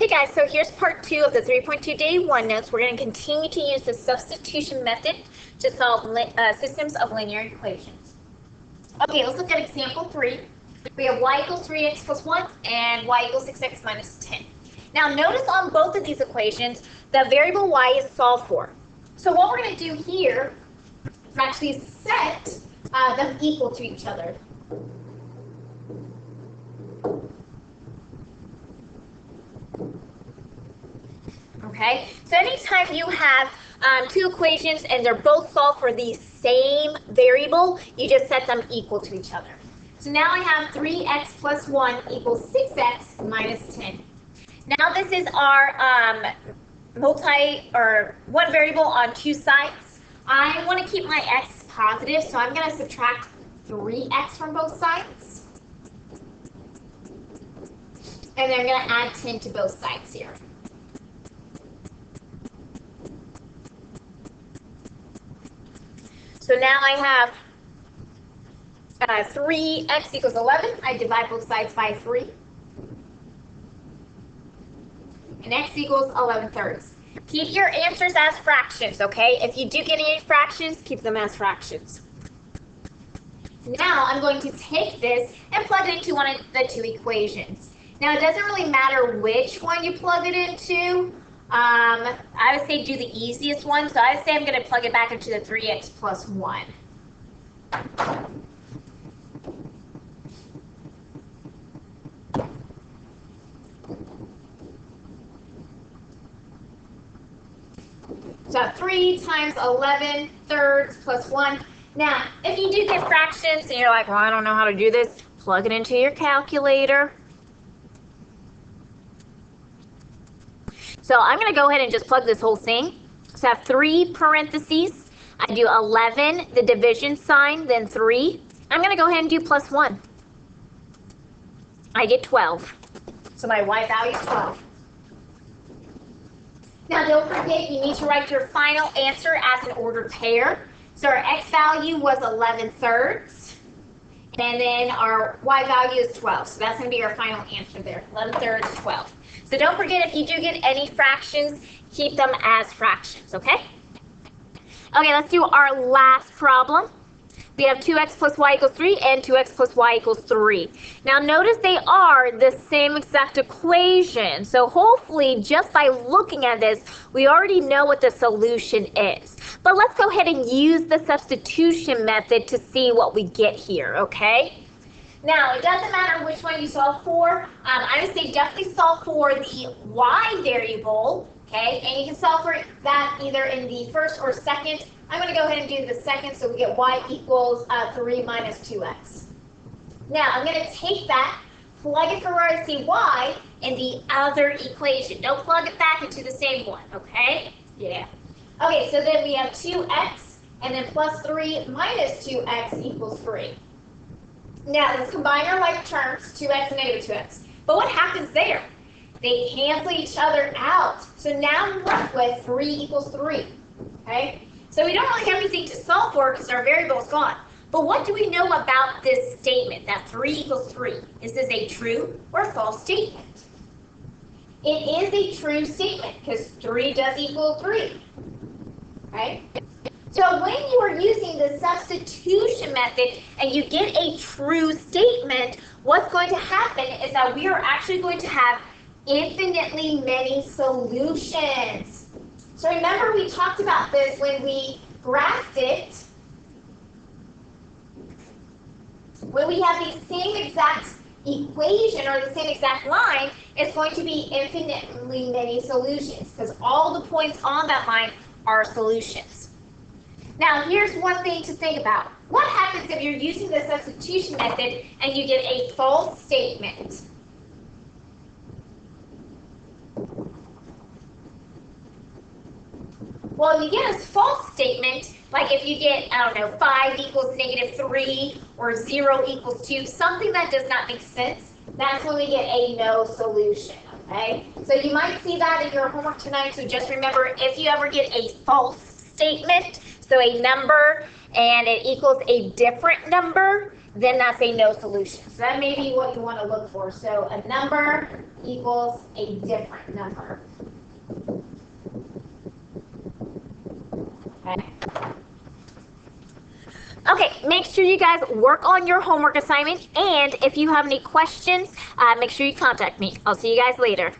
Hey guys, so here's part 2 of the 3.2 day 1 notes. We're going to continue to use the substitution method to solve systems of linear equations. Okay, let's look at example 3. We have y equals 3x plus 1 and y equals 6x minus 10. Now notice on both of these equations, the variable y is solved for. So what we're going to do here is actually set them equal to each other. Okay, so anytime you have two equations and they're both solved for the same variable, you just set them equal to each other. So now I have 3x plus 1 equals 6x minus 10. Now this is our one variable on two sides. I want to keep my x positive, so I'm going to subtract 3x from both sides. And then I'm going to add 10 to both sides here. So now I have 3x equals 11. I divide both sides by 3. And x equals 11 thirds. Keep your answers as fractions, okay? If you do get any fractions, keep them as fractions. Now I'm going to take this and plug it into one of the two equations. Now it doesn't really matter which one you plug it into. I would say do the easiest one, so I would say I'm going to plug it back into the 3x plus 1. So 3 times 11 thirds plus 1. Now, if you do get fractions and you're like, well, I don't know how to do this, plug it into your calculator. So I'm going to go ahead and just plug this whole thing. So I have 3 parentheses. I do 11, the division sign, then 3. I'm going to go ahead and do plus 1. I get 12. So my y value is 12. Now don't forget, you need to write your final answer as an ordered pair. So our x value was 11 thirds. And then our y value is 12. So that's going to be our final answer there. 11 thirds, 12. So don't forget, if you do get any fractions, keep them as fractions, okay? Okay, let's do our last problem. We have 2x plus y equals 3 and 2x plus y equals 3. Now notice they are the same exact equation. So hopefully, just by looking at this, we already know what the solution is. But let's go ahead and use the substitution method to see what we get here, okay? Now, it doesn't matter which one you solve for. I would say definitely solve for the y variable, okay? And you can solve for that either in the first or second. I'm going to go ahead and do the second, so we get y equals 3 minus 2x. Now, I'm going to take that, plug it for where I see y in the other equation. Don't plug it back into the same one, okay? Yeah. Okay, so then we have 2x, and then plus 3 minus 2x equals 3. Now, let's combine our like terms, 2x and negative 2x. But what happens there? They cancel each other out. So now we're left with 3 equals 3, okay? So we don't really have anything to solve for because our variable is gone. But what do we know about this statement, that 3 equals 3? Is this a true or false statement? It is a true statement because 3 does equal 3, right? So when you are using the substitution method and you get a true statement, what's going to happen is that we are actually going to have infinitely many solutions. So remember, we talked about this when we graphed it. When we have the same exact equation or the same exact line, it's going to be infinitely many solutions because all the points on that line are solutions. Now, here's one thing to think about. What happens if you're using the substitution method and you get a false statement? Well, you get a false statement, like if you get, I don't know, 5 equals negative 3 or 0 equals 2, something that does not make sense, that's when we get a no solution, okay? So you might see that in your homework tonight, so just remember, if you ever get a false statement, so a number and it equals a different number, then that's a no solution. So that may be what you want to look for. So a number equals a different number. Okay. Okay, make sure you guys work on your homework assignment, and if you have any questions, make sure you contact me. I'll see you guys later.